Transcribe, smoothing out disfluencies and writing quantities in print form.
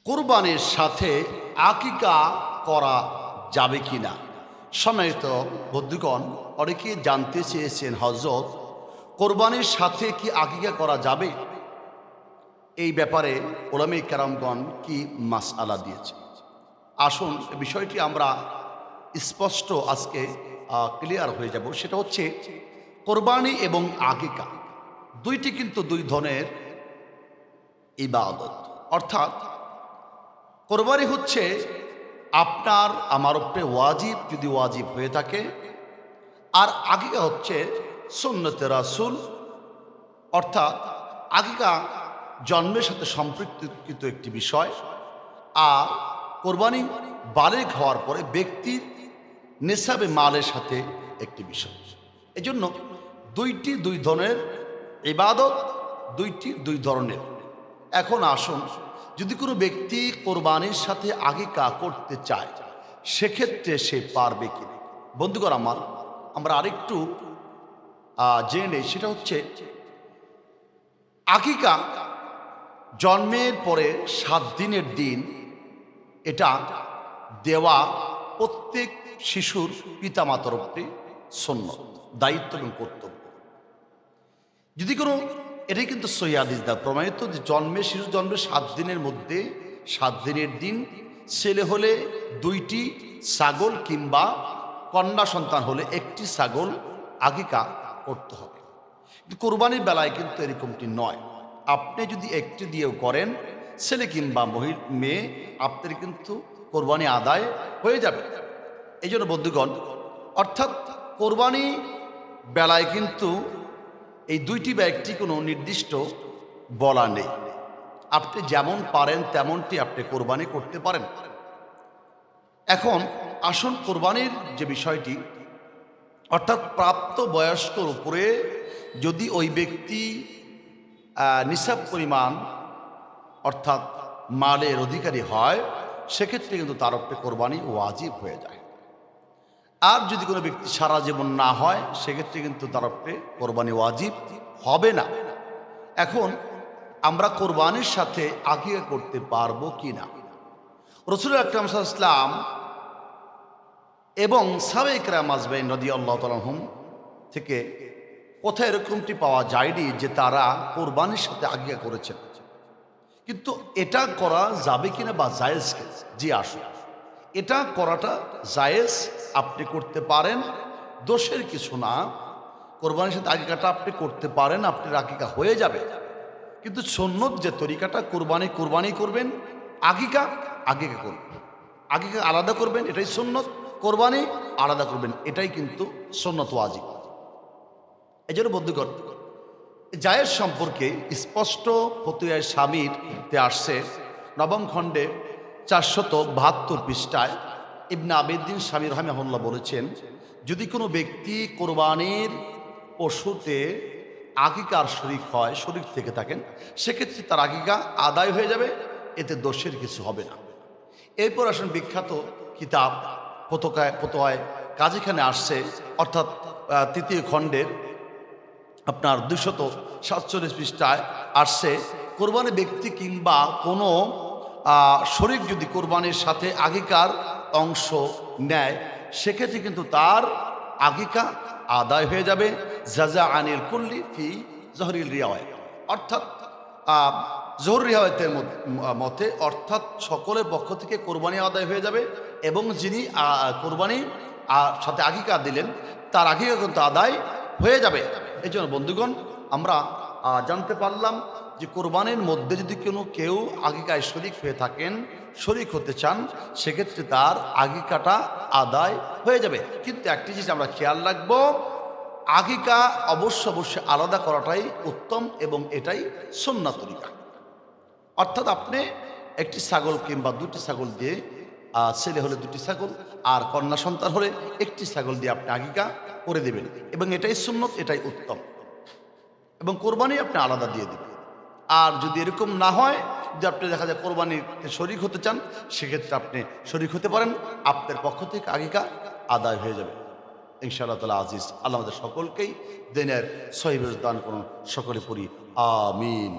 কুরবানির সাথে আকিকা করা যাবে কিনা? সম্মানিত বন্ধুগণ, অনেকে জানতে চেয়েছেন, হযরত কোরবানির সাথে কি আকিকা করা যাবে? এই ব্যাপারে উলামায়ে কেরামগণ কি মাসআলা দিয়েছে। আসুন এই বিষয়টি আমরা স্পষ্ট আজকে ক্লিয়ার হয়ে যাব। সেটা হচ্ছে কোরবানি এবং আকিকা দুইটি কিন্তু দুই ধরনের ইবাদত। অর্থাৎ কোরবানি হচ্ছে আপনার আমার উপরে ওয়াজিব, যদি ওয়াজিব হয়ে থাকে। আর আকিকা হচ্ছে সুন্নতে রাসূল, অর্থাৎ আকিকা জন্মের সাথে সম্পৃক্ত একটি বিষয়। আর কোরবানি বালেগ হওয়ার পরে ব্যক্তির নেসাবে মালের সাথে একটি বিষয়। এজন্য দুইটি দুই ধরনের ইবাদত, দুইটি দুই ধরনের। এখন আসুন, যদি কোনো ব্যক্তি কোরবানির সাথে আকিকা করতে চায়, সেক্ষেত্রে সে পারবে কি? বন্ধুগণ আমার, আমরা আরেকটু জেনে নেই। সেটা হচ্ছে আকিকা জন্মের পরে 7 দিনের দিন এটা দেওয়া প্রত্যেক শিশুর পিতামাতার উপরে সুন্নত, দায়িত্ব এবং কর্তব্য। যদি কোনো, এটাই কিন্তু সহিহ হাদিস দ্বারা প্রমাণিত যে শিশু জন্মের 7 দিনের মধ্যে 7 দিনের দিন ছেলে হলে 2টি ছাগল কিংবা কন্যা সন্তান হলে 1টি ছাগল আকিকা করতে হবে। কিন্তু কোরবানির বেলায় কিন্তু এরকমটি নয়। আপনি যদি একটি দিয়েও করেন, ছেলে কিংবা মেয়ে, আপনার কিন্তু কোরবানি আদায় হয়ে যাবে। এই জন্য বন্ধুগণ, অর্থাৎ কোরবানি বেলায় কিন্তু এই দুইটি বা একটি কোনো নির্দিষ্ট বলা নেই। আপনি যেমন পারেন তেমনটি আপনি কোরবানি করতে পারেন। এখন আসুন, কোরবানির যে বিষয়টি, অর্থাৎ প্রাপ্ত বয়স্কর উপরে যদি ওই ব্যক্তি নিসাব পরিমাণ অর্থাৎ মালের অধিকারী হয়, সেক্ষেত্রে কিন্তু তার উপরে কোরবানি ওয়াজিব হয়ে যায়। আর যদি কোনো ব্যক্তি সারা জীবন না হয়, সেক্ষেত্রে কিন্তু তার উপরে কোরবানি ওয়াজিব হবে না। এখন আমরা কোরবানির সাথে আকিকা করতে পারবো কি না? রাসূল আকরাম সাল্লাল্লাহু আলাইহি ওয়াসাল্লাম এবং সাহাবায়ে কেরাম আজমাইন রাদিয়াল্লাহু তাআলা আনহুম থেকে কোথায় এরকমটি পাওয়া যায়নি যে তারা কোরবানির সাথে আকিকা করেছেন। কিন্তু এটা করা যাবে কিনা বা জায়েজ কিনা? জি আসুন, এটা করাটা জায়েজ, আপনি করতে পারেন, দোষের কিছু না। কোরবানির সাথে আকিকাটা আপনি করতে পারেন, আপনার আকিকা হয়ে যাবে। কিন্তু সুন্নত যে তরিকাটা, কোরবানি করবেন, আকিকা করবেন, আকিকা আলাদা করবেন, এটাই সুন্নত। কোরবানি আলাদা করবেন, এটাই কিন্তু সুন্নত ওয়াজিব। এই জন্য বন্ধুগণ, জায়েজ সম্পর্কে স্পষ্ট ফতুয়ায়ে শামীরতে আসছে, নবম খণ্ডে 472 পৃষ্ঠায় ইবনে আবিদ্দিন শামী রাহিমাহুল্লাহ বলেছেন, যদি কোনো ব্যক্তি কোরবানির পশুতে আকিকার শরীক থেকে থাকেন, সেক্ষেত্রে তার আকিকা আদায় হয়ে যাবে, এতে দোষের কিছু হবে না। এরপর আসেন বিখ্যাত কিতাব ফতোয়ায়ে কাজীখানে আসছে, অর্থাৎ 3য় খণ্ডের আপনার 247 পৃষ্ঠায় আসছে, কোরবানি ব্যক্তি কিংবা কোনো শরীক যদি কোরবানির সাথে আকিকার অংশ নেয়, সেক্ষেত্রে কিন্তু তার আকিকা আদায় হয়ে যাবে। জাজা আনিল কুল্লি ফি জহরিল রিওয়ায়াত, অর্থাৎ জহর রিওয়ায়াতের মতে, অর্থাৎ সকলের পক্ষ থেকে কোরবানি আদায় হয়ে যাবে এবং যিনি কোরবানি সাথে আকিকা দিলেন, তার আকিকা কিন্তু আদায় হয়ে যাবে। এই জন্য বন্ধুগণ, আমরা জানতে পারলাম যে কোরবানির মধ্যে যদি কেউ আকিকায় শরীক হয়ে থাকেন, শরীক হতে চান, সেক্ষেত্রে তার আকিকাটা আদায় হয়ে যাবে। কিন্তু একটি জিনিস আমরা খেয়াল রাখবো, আকিকা অবশ্যই আলাদা করাটাই উত্তম এবং এটাই সুন্নাত তরিকা। অর্থাৎ আপনি একটি ছাগল কিংবা 2টি ছাগল দিয়ে, ছেলে হলে 2টি ছাগল, আর কন্যা সন্তান হলে 1টি ছাগল দিয়ে আপনি আকিকা করে দেবেন, এবং এটাই সুন্নত, এটাই উত্তম, এবং কোরবানি আপনি আলাদা দিয়ে দেবেন। আর যদি এরকম না হয়, যে আপনি দেখা যায় কোরবানিতে শরীক হতে চান, সেক্ষেত্রে আপনি শরীক হতে পারেন, আপনার পক্ষ থেকে আকিকা আদায় হয়ে যাবে ইনশাআল্লাহ তাআলা আজিজ। আল্লাহ আমাদের সকলকেই দিনের সহিহ দান করুন, সকলে পড়ি আমিন।